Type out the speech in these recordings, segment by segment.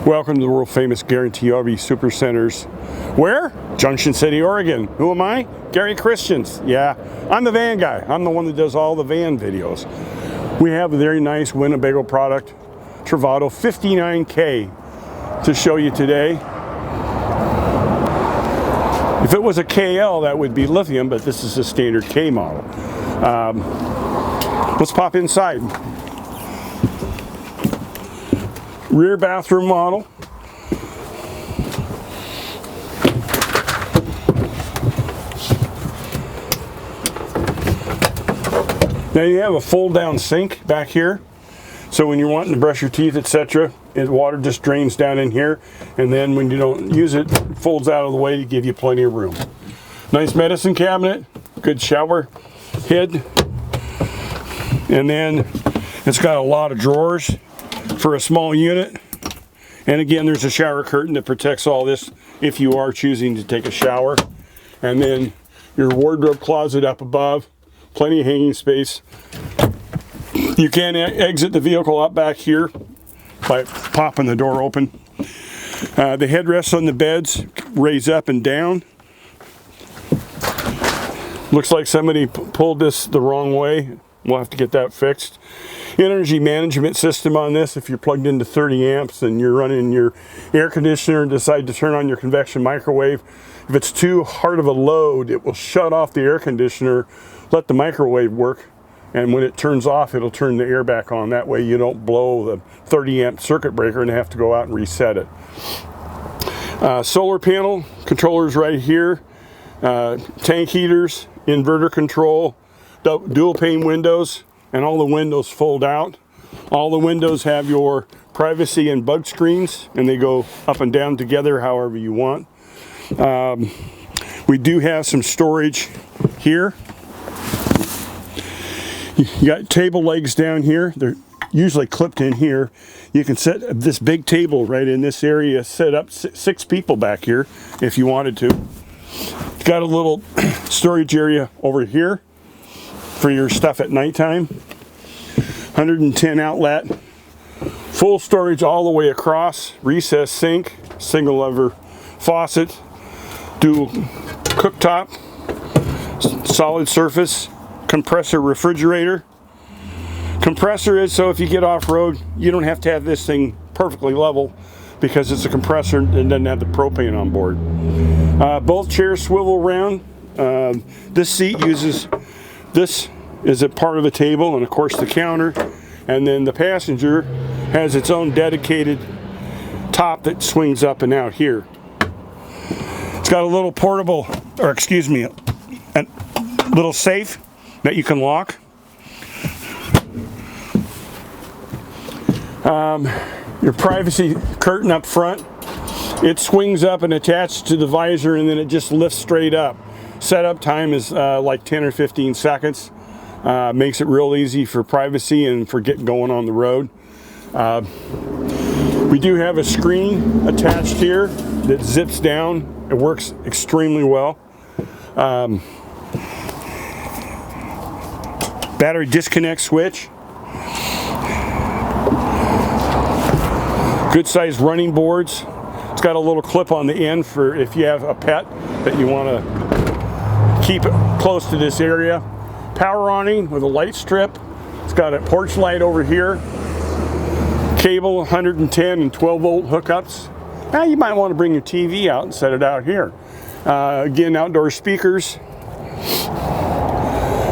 Welcome to the world famous Guaranty RV Supercenters. Where? Junction City, Oregon. Who am I? Gary Christians. Yeah, I'm the van guy. I'm the one that does all the van videos. We have a very nice Winnebago product, Travato 59K, to show you today. If it was a KL, that would be lithium, but this is a standard K model. Let's pop inside. Rear bathroom model. Now you have a fold down sink back here, so when you're wanting to brush your teeth, etc., water just drains down in here, and then when you don't use it, it folds out of the way to give you plenty of room. Nice medicine cabinet, good shower head, and then it's got a lot of drawers for a small unit. And again, there's a shower curtain that protects all this if you are choosing to take a shower. And then your wardrobe closet up above, plenty of hanging space. You can exit the vehicle up back here by popping the door open. The headrests on the beds raise up and down. Looks like somebody pulled this the wrong way. We'll have to get that fixed. Energy management system on this. If you're plugged into 30 amps and you're running your air conditioner and decide to turn on your convection microwave, if it's too hard of a load, it will shut off the air conditioner, let the microwave work, and when it turns off, it'll turn the air back on. That way you don't blow the 30 amp circuit breaker and have to go out and reset it. Solar panel controllers right here, tank heaters, inverter control, dual pane windows, and all the windows fold out. All the windows have your privacy and bug screens, and they go up and down together however you want. We do have some storage here. You got table legs down here. They're usually clipped in here. You can set this big table right in this area, set up 6 people back here if you wanted to. You've got a little storage area over here for your stuff at nighttime. 110 outlet, full storage all the way across, recessed sink, single lever faucet, dual cooktop, solid surface, compressor refrigerator. Compressor is so if you get off-road, you don't have to have this thing perfectly level because it's a compressor and doesn't have the propane on board. Both chairs swivel around. This seat uses this is a part of a table, and of course the counter, and then the passenger has its own dedicated top that swings up and out here. It's got a little portable, or excuse me, a little safe that you can lock. Your privacy curtain up front, it swings up and attaches to the visor, and then it just lifts straight up. Setup time is like 10 or 15 seconds. Makes it real easy for privacy and for getting going on the road. We do have a screen attached here that zips down. It works extremely well. Battery disconnect switch. Good sized running boards. It's got a little clip on the end for if you have a pet that you want to keep it close to this area. Power awning with a light strip. It's got a porch light over here. Cable 110 and 12 volt hookups. Now you might want to bring your TV out and set it out here. Again, outdoor speakers.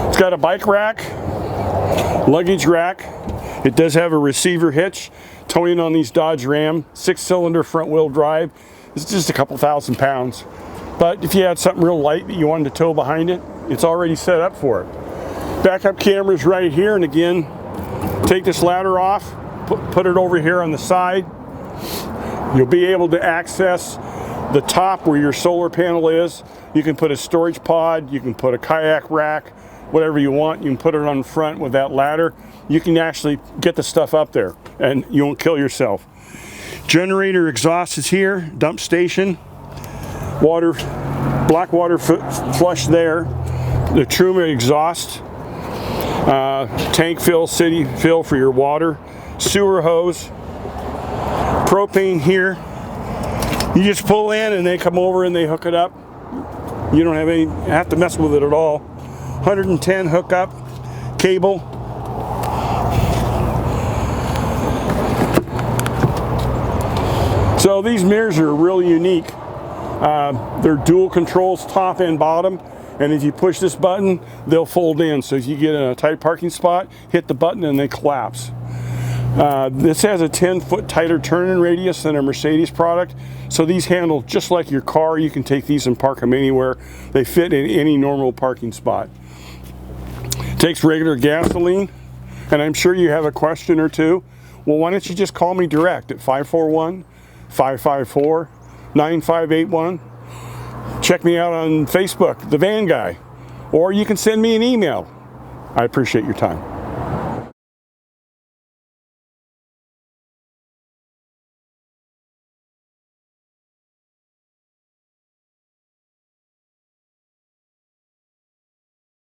It's got a bike rack, luggage rack. It does have a receiver hitch. Towing on these Dodge Ram 6-cylinder front wheel drive. It's just a couple thousand pounds. But if you had something real light that you wanted to tow behind it, it's already set up for it. Backup cameras right here, and again, take this ladder off, put it over here on the side. You'll be able to access the top where your solar panel is. You can put a storage pod, you can put a kayak rack, whatever you want. You can put it on front with that ladder. You can actually get the stuff up there and you won't kill yourself. Generator exhaust is here, dump station, water, black water flush there, the Truma exhaust, tank fill, city fill for your water, sewer hose, propane here. You just pull in and they come over and they hook it up. You don't have to mess with it at all. 110 hookup cable. So these mirrors are really unique. They're dual controls, top and bottom, and if you push this button, they'll fold in. So if you get in a tight parking spot, hit the button and they collapse. This has a 10-foot tighter turning radius than a Mercedes product, so these handle just like your car. You can take these and park them anywhere. They fit in any normal parking spot. Takes regular gasoline, and I'm sure you have a question or two. Well, why don't you just call me direct at 541-554-9581. Check me out on Facebook, The Van Guy, or you can send me an email. I appreciate your time.